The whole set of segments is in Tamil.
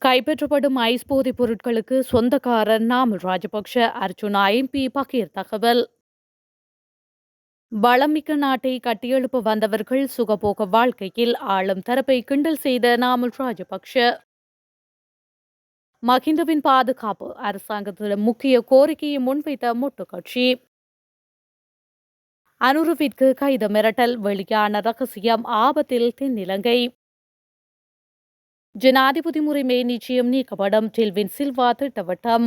கைப்பற்றப்படும் ஐஸ் போதைப் பொருட்களுக்கு சொந்தக்காரர் நாமல் ராஜபக்ஷ அர்ச்சுனா எம்பி பகீர் தகவல். வளமிக்க நாட்டை கட்டியெழுப்ப வந்தவர்கள் சுகபோக வாழ்க்கையில் ஆளும் தரப்பை கிண்டல் செய்த நாமல் ராஜபக்ஷ. மஹிந்தவின் பாதுகாப்பு அரசாங்கத்திடம் முக்கிய கோரிக்கையை முன்வைத்த மொட்டு கட்சி. அனுருவிற்கு கைது மிரட்டல் வெளியான ரகசியம் ஆபத்தில் தென்னிலங்கை. ஜனாதிபதி முறைமை நிச்சயம் நீக்கப்படும் டில்வின் சில்வா திட்டவட்டம்.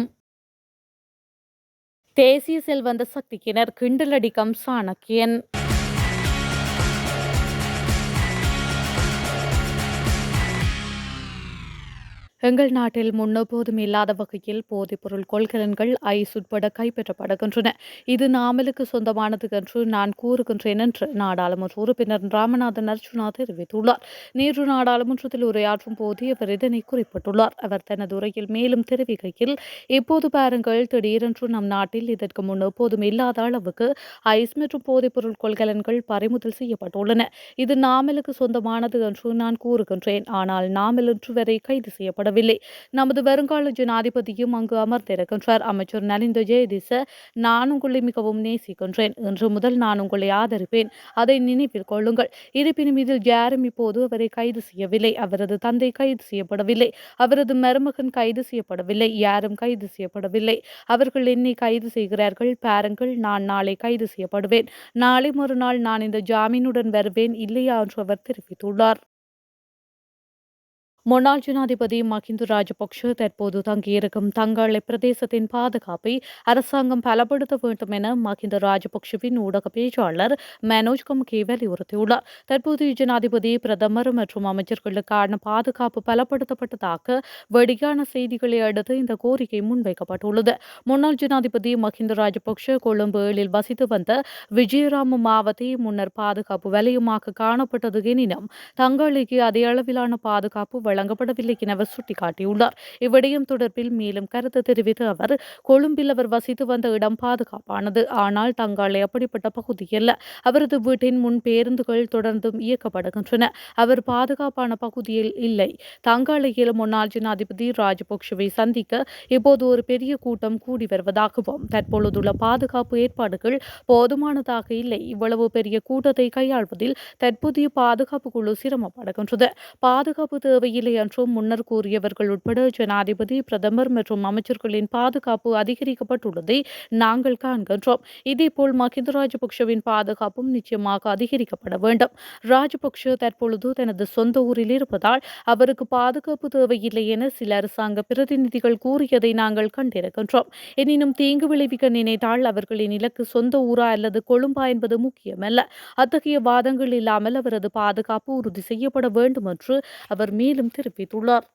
தேசிய செல்வந்த சக்தியினர் கிண்டலடிக்கும் சாணக்கியன். எங்கள் நாட்டில் முன்னெப்போதும் இல்லாத வகையில் போதைப்பொருள் கொள்கலன்கள் ஐஸ் உட்பட கைப்பற்றப்படுகின்றன. இது நாமலுக்கு சொந்தமானது என்று நான் கூறுகின்றேன் என்று நாடாளுமன்ற உறுப்பினர் ராமநாதன் அர்ச்சுனா தெரிவித்துள்ளார். நேற்று நாடாளுமன்றத்தில் உரையாற்றும் போது அவர் இதனை குறிப்பிட்டுள்ளார். அவர் தனது உரையில் மேலும் தெரிவிக்கையில், இப்போது பாருங்கள், திடீரென்று நம் நாட்டில் இதற்கு முன் எப்போதும் இல்லாத அளவுக்கு ஐஸ் மற்றும் போதைப்பொருள் கொள்கலன்கள் பறிமுதல் செய்யப்பட்டுள்ளன. இது நாமலுக்கு சொந்தமானது என்று நான் கூறுகின்றேன். ஆனால் நாமல் இன்று வரை கைது செய்யப்பட நமது வருங்கால ஜனாதிபதியும் அங்கு அமர்ந்திருக்கின்றார். அமைச்சர் நலிந்த ஜெயதிச, நான் உங்களை மிகவும் நேசிக்கின்றேன். இன்று முதல் நான் உங்களை ஆதரிப்பேன். அதை நினைவில் கொள்ளுங்கள். இருப்பினும் இதில் யாரும் இப்போது அவரை கைது செய்யவில்லை. அவரது தந்தை கைது செய்யப்படவில்லை. அவரது மருமகன் கைது செய்யப்படவில்லை. யாரும் கைது செய்யப்படவில்லை. அவர்கள் என்னை கைது செய்கிறார்கள். பாருங்கள், நான் நாளை கைது செய்யப்படுவேன். நாளை மறுநாள் நான் இந்த ஜாமீனுடன் வருவேன், இல்லையா என்று அவர் தெரிவித்துள்ளார். முன்னாள் ஜனாதிபதி மஹிந்த ராஜபக்ஷ தற்போது தங்கியிருக்கும் தங்காளை பிரதேசத்தின் பாதுகாப்பை அரசாங்கம் பலப்படுத்த வேண்டும் என மஹிந்த ராஜபக்ஷவின் ஊடக பேச்சாளர் மனோஜ் கம்கே வலியுறுத்தியுள்ளார். தற்போது ஜனாதிபதி, பிரதமர் மற்றும் அமைச்சர்களுக்கான பாதுகாப்பு பலப்படுத்தப்பட்டதாக வெளியான செய்திகளை அடுத்து இந்த கோரிக்கை முன்வைக்கப்பட்டுள்ளது. முன்னாள் ஜனாதிபதி மஹிந்த ராஜபக்ஷ கொழும்பு 7 வசித்து வந்த விஜயராம மாவத்தை முன்னர் பாதுகாப்பு வலயமாக காணப்பட்டது எனினும் தங்காளைக்கு அதே அளவிலான பாதுகாப்பு வழங்கப்படவில்லை என அவர் சுட்டிக்காட்டியுள்ளார். இவ்விடயம் தொடர்பில் மேலும் கருத்து தெரிவித்த அவர், கொழும்பில் அவர் வசித்து வந்த இடம் பாதுகாப்பானது. ஆனால் தங்காளை அப்படிப்பட்ட பகுதி அல்ல. அவரது வீட்டின் முன் பேருந்துகள் தொடர்ந்தும் இயக்கப்படுகின்றன. அவர் பாதுகாப்பான பகுதியில் இல்லை. தங்காளையில் முன்னாள் ஜனாதிபதி ராஜபக்ஷவை சந்திக்க இப்போது ஒரு பெரிய கூட்டம் கூடி வருவதாகவும், தற்பொழுதுள்ள பாதுகாப்பு ஏற்பாடுகள் போதுமானதாக இல்லை. இவ்வளவு பெரிய கூட்டத்தை கையாள்வதில் தற்போதைய பாதுகாப்பு குழு சிரமப்படுகின்றது. பாதுகாப்பு தேவையில்லை என்றும் முன்னர் கூறியவர்கள் உட்பட ஜனாதிபதி, பிரதமர் மற்றும் அமைச்சர்களின் பாதுகாப்பு அதிகரிக்கப்பட்டுள்ளதை நாங்கள் காண்கின்றோம். இதேபோல் மஹிந்த ராஜபக்ஷவின் பாதுகாப்பும் நிச்சயமாக அதிகரிக்கப்பட வேண்டும். ராஜபக்ஷ தற்பொழுது தனது சொந்த ஊரில் இருப்பதால் அவருக்கு பாதுகாப்பு தேவையில்லை என சில அரசாங்க பிரதிநிதிகள் கூறியதை நாங்கள் கண்டிருக்கின்றோம். எனினும் தீங்கு விளைவிக்க நினைத்தால் அவர்களின் இலக்கு சொந்த ஊரா அல்லது கொழும்பா என்பது முக்கியமல்ல. அத்தகைய வாதங்கள் இல்லாமல் அவரது பாதுகாப்பு உறுதி செய்யப்பட வேண்டும் என்று அவர் மேலும் தெரிவித்துள்ளார்.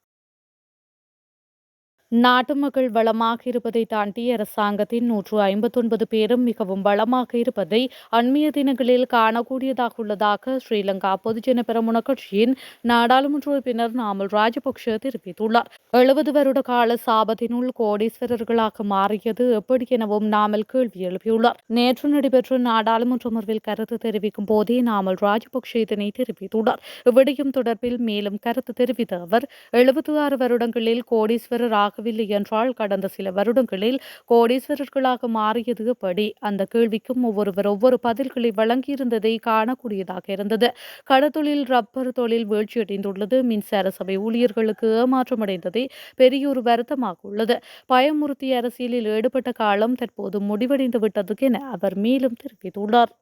நாட்டு மக்கள் வளமாக இருப்பதை தாண்டி அரசாங்கத்தின் 159 பேரும் மிகவும் வளமாக இருப்பதை அண்மைய தினங்களில் காணக்கூடியதாக உள்ளதாக ஸ்ரீலங்கா பொதுஜன பெரமுன கட்சியின் நாடாளுமன்ற உறுப்பினர் நாமல் ராஜபக்ஷ தெரிவித்துள்ளார். 70 வருட கால சாபத்தினுள் கோடீஸ்வரர்களாக மாறியது எப்படி எனவும் நாமல் கேள்வி எழுப்பியுள்ளார். நேற்று நடைபெற்ற நாடாளுமன்ற அமர்வில் கருத்து தெரிவிக்கும் போதே நாமல் ராஜபக்ஷ இதனை தெரிவித்துள்ளார். இவ்விடயம் தொடர்பில் மேலும் கருத்து தெரிவித்த அவர், 76 வருடங்களில் கோடீஸ்வரர் ஆகவில்லை என்றால் கடந்த சில வருடங்களில் கோடீஸ்வரர்களாக மாறியது எப்படி? அந்த கேள்விக்கும் ஒவ்வொருவர் ஒவ்வொரு பதில்களை வழங்கியிருந்ததை காணக்கூடியதாக இருந்தது. கடத்தொழில், ரப்பர் தொழில் வீழ்ச்சியடைந்துள்ளது. மின்சார சபை ஊழியர்களுக்கு ஏமாற்றமடைந்ததே பெரியோரு வருத்தமாக உள்ளது. பயமுறுத்திய அரசியலில் ஈடுபட்ட காலம் தற்போது முடிவடைந்து விட்டது என அவர் மேலும் தெரிவித்துள்ளார்.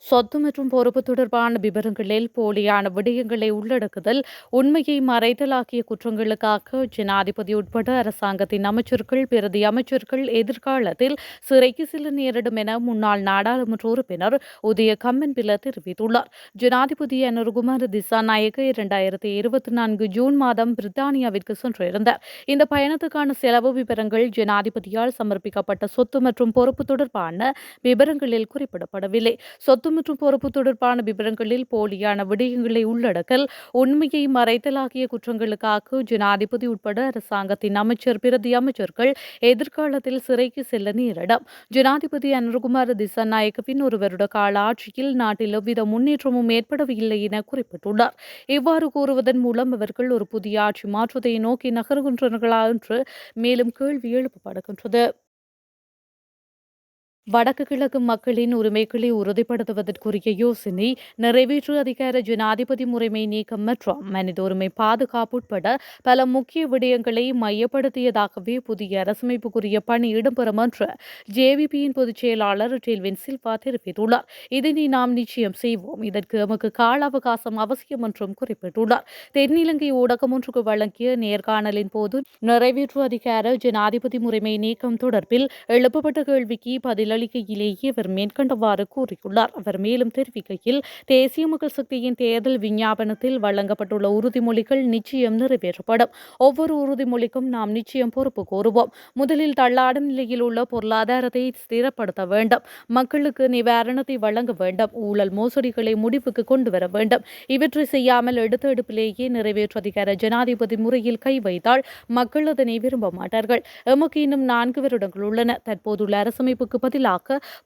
சொத்து மற்றும் பொறுப்பு தொடர்பான விவரங்களில் போலியான விடயங்களை உள்ளடக்குதல், உண்மையை மறைத்தல் ஆகிய குற்றங்களுக்காக ஜனாதிபதி உட்பட அரசாங்கத்தின் அமைச்சர்கள், பிரதி அமைச்சர்கள் எதிர்காலத்தில் சிறைக்கு செல்ல நேரிடும் என முன்னாள் நாடாளுமன்ற உறுப்பினர் உதய கம்மன்பில தெரிவித்துள்ளார். ஜனாதிபதி அனுருகுமார திசாநாயக்க 2024 ஜூன் மாதம் பிரித்தானியாவிற்கு சென்றிருந்தார். இந்த பயணத்துக்கான செலவு விவரங்கள் ஜனாதிபதியால் சமர்ப்பிக்கப்பட்ட சொத்து மற்றும் பொறுப்பு தொடர்பான விவரங்களில் குறிப்பிடப்படவில்லை. சொத்து பொறுப்பு மற்றும் பொறுப்பு தொடர்பான விவரங்களில் போலியான விடயங்களை உள்ளடக்கல், உண்மையை மறைத்தல் ஆகிய குற்றங்களுக்காக ஜனாதிபதி உட்பட அரசாங்கத்தின் அமைச்சர், பிரதி அமைச்சர்கள் எதிர்காலத்தில் சிறைக்கு செல்ல நேரிடும். ஜனாதிபதி அனுரகுமார திசாநாயக்கவின் ஒரு வருட கால ஆட்சியில் நாட்டில் எவ்வித முன்னேற்றமும் ஏற்படவில்லை என குறிப்பிட்டுள்ளார். இவ்வாறு கூறுவதன் மூலம் அவர்கள் ஒரு புதிய ஆட்சி மாற்றத்தை நோக்கி நகர்கின்றனர்களா என்று மேலும் கேள்வி எழுப்பப்படுகின்றது. வடக்கு கிழக்கு மக்களின் உரிமைகளை உறுதிப்படுத்துவதற்குரிய யோசனை, நிறைவேற்று அதிகார ஜனாதிபதி முறைமை நீக்கம் மற்றும் மனித உரிமை பாதுகாப்பு உட்பட பல முக்கிய விடயங்களை மையப்படுத்தியதாகவே புதிய அரசமைப்புக்குரிய பணி இடம்பெறும் என்று ஜேவிபியின் பொதுச் செயலாளர் டெல்வின் சில்வா தெரிவித்துள்ளார். இதனை நாம் நிச்சயம் செய்வோம், இதற்கு எமக்கு கால அவகாசம் அவசியம் என்றும் குறிப்பிட்டுள்ளார். தென்னிலங்கை ஊடகம் ஒன்றுக்கு வழங்கிய நேர்காணலின் போது நிறைவேற்று அதிகார ஜனாதிபதி முறைமை நீக்கம் தொடர்பில் எழுப்பப்பட்ட கேள்விக்கு பதிலளிக்கையிலேயே அவர் மேற்கண்டவாறு கூறியுள்ளார். அவர் மேலும் தெரிவிக்கையில், தேசிய மக்கள் சக்தியின் தேர்தல் விஞ்ஞாபனத்தில் வழங்கப்பட்டுள்ள உறுதிமொழிகள் நிச்சயம் நிறைவேற்றப்படும். ஒவ்வொரு உறுதிமொழிக்கும் நாம் நிச்சயம் பொறுப்பு கூறுவோம். முதலில் தள்ளாடும் நிலையில் உள்ள பொருளாதாரத்தை ஸ்திரப்படுத்த வேண்டும், மக்களுக்கு நிவாரணத்தை வழங்க வேண்டும், ஊழல் மோசடிகளை முடிவுக்கு கொண்டு வர வேண்டும். இவற்றை செய்யாமல் எடுத்த எடுப்பிலேயே நிறைவேற்று அதிகார ஜனாதிபதி முறையில் கை வைத்தால் மக்கள் அதனை விரும்ப மாட்டார்கள். எமக்கு இன்னும் 4 வருடங்கள் உள்ளன. தற்போதுள்ள அரசமைப்புக்கு பதிலாக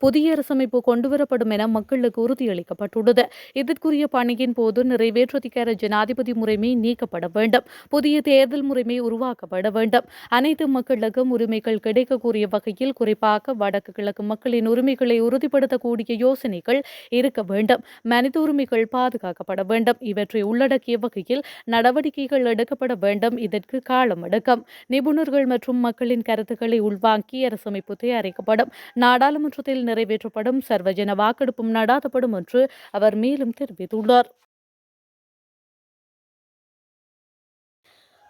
புதிய அரசமைப்பு கொண்டுவரப்படும் என மக்களுக்கு உறுதியளிக்கப்பட்டுள்ளது. இதற்குரிய பணியின் போது நிறைவேற்று அதிகார ஜனாதிபதி முறைமை நீக்கப்பட வேண்டும். புதிய தேர்தல் முறைமை உருவாக்கப்பட வேண்டும். அனைத்து மக்களுக்கும் உரிமைகள் கிடைக்கக்கூடிய வகையில், குறிப்பாக வடக்கு கிழக்கு மக்களின் உரிமைகளை உறுதிப்படுத்தக்கூடிய யோசனைகள் இருக்க வேண்டும். மனித உரிமைகள் பாதுகாக்கப்பட வேண்டும். இவற்றை உள்ளடக்கிய வகையில் நடவடிக்கைகள் எடுக்கப்பட வேண்டும். இதற்கு காலம் எடுக்கும். நிபுணர்கள் மற்றும் மக்களின் கருத்துக்களை உள்வாங்கி அரசமைப்பு தயாரிக்கப்படும். நாடாளுமன்றத்தில் நிறைவேற்றப்படும். சர்வஜன வாக்கெடுப்பும் நடாத்தப்படும் என்று அவர் மேலும் தெரிவித்துள்ளார்.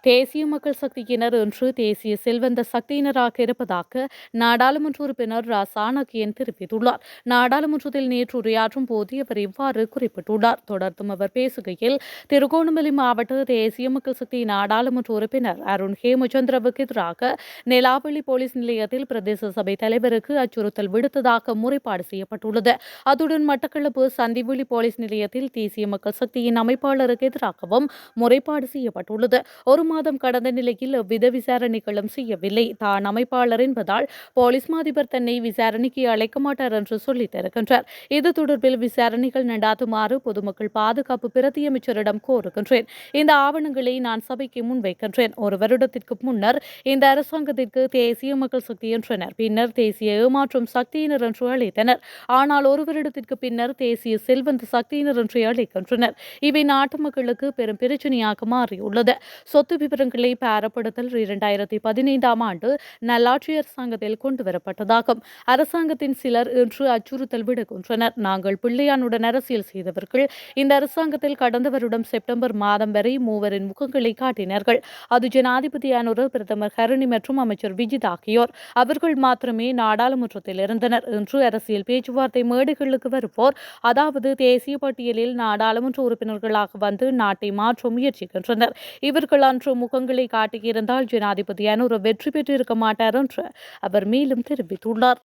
தேசிய மக்கள் சக்தியினர் இன்று தேசிய செல்வந்த சக்தியினராக இருப்பதாக நாடாளுமன்ற உறுப்பினர் ரா சாணக்கியன் தெரிவித்துள்ளார். நாடாளுமன்றத்தில் நேற்று உரையாற்றும் போது அவர் இவ்வாறு குறிப்பிட்டுள்ளார். தொடர்ந்தும் அவர் பேசுகையில், திருகோணமலை மாவட்ட தேசிய மக்கள் சக்தி நாடாளுமன்ற உறுப்பினர் அருண் ஹேமச்சந்திரவுக்கு எதிராக நெலாவெளி போலீஸ் நிலையத்தில் பிரதேச சபை தலைவருக்கு அச்சுறுத்தல் விடுத்ததாக முறைப்பாடு செய்யப்பட்டுள்ளது. அத்துடன் மட்டக்களப்பு சந்திவெளி போலீஸ் நிலையத்தில் தேசிய மக்கள் சக்தியின் அமைப்பாளருக்கு எதிராகவும் முறைப்பாடு செய்யப்பட்டுள்ளது. ஒரு மாதம் கடந்த நிலையில் எவ்வித விசாரணைகளும் செய்யவில்லை. தான் அமைப்பாளர் என்பதால் போலீஸ் மாதிபர் தன்னை விசாரணைக்கு அழைக்க மாட்டார் என்று சொல்லித் தருகின்றார். இது தொடர்பில் விசாரணைகள் நடாத்துமாறு பொதுமக்கள் பாதுகாப்பு பிரதி அமைச்சரிடம் கோருகின்றேன். இந்த ஆவணங்களை நான் சபைக்கு முன்வைக்கின்றேன். ஒரு வருடத்திற்கு முன்னர் இந்த அரசாங்கத்திற்கு தேசிய மக்கள் சக்தி என்றனர், பின்னர் தேசிய ஏமாற்றும் சக்தியினர் என்று அழைத்தனர். ஆனால் ஒரு வருடத்திற்கு பின்னர் தேசிய செல்வந்த சக்தியினர் என்று அழைக்கின்றனர். இவை நாட்டு மக்களுக்கு பெரும் பிரச்சனையாக மாறியுள்ளது. சொத்து விவரங்களை பாரப்படுத்தல் 2015ஆம் ஆண்டு நல்லாட்சி அரசாங்கத்தில் கொண்டுவரப்பட்டதாகும். அரசாங்கத்தின் சிலர் இன்று அச்சுறுத்தல் விடுகின்றனர். நாங்கள் பிள்ளையானுடன் அரசியல் செய்தவர்கள். இந்த அரசாங்கத்தில் கடந்த வருடம் செப்டம்பர் மாதம் வரை 3 முகங்களை காட்டினார்கள். அது ஜனாதிபதி அனுர, பிரதமர் ஹரணி மற்றும் அமைச்சர் விஜித் ஆகியோர். அவர்கள் மாத்திரமே நாடாளுமன்றத்தில் இருந்தனர். இன்று அரசியல் பேச்சுவார்த்தை மேடைகளுக்கு வருவோர், அதாவது தேசிய பட்டியலில் நாடாளுமன்ற உறுப்பினர்களாக வந்து நாட்டை மாற்ற முயற்சிக்கின்றனர். இவர்கள் அன்று முகங்களை காட்டியிருந்தால் ஜனாதிபதி அனுர வெற்றி பெற்றிருக்க மாட்டார் என்று அவர் மேலும் தெரிவித்துள்ளார்.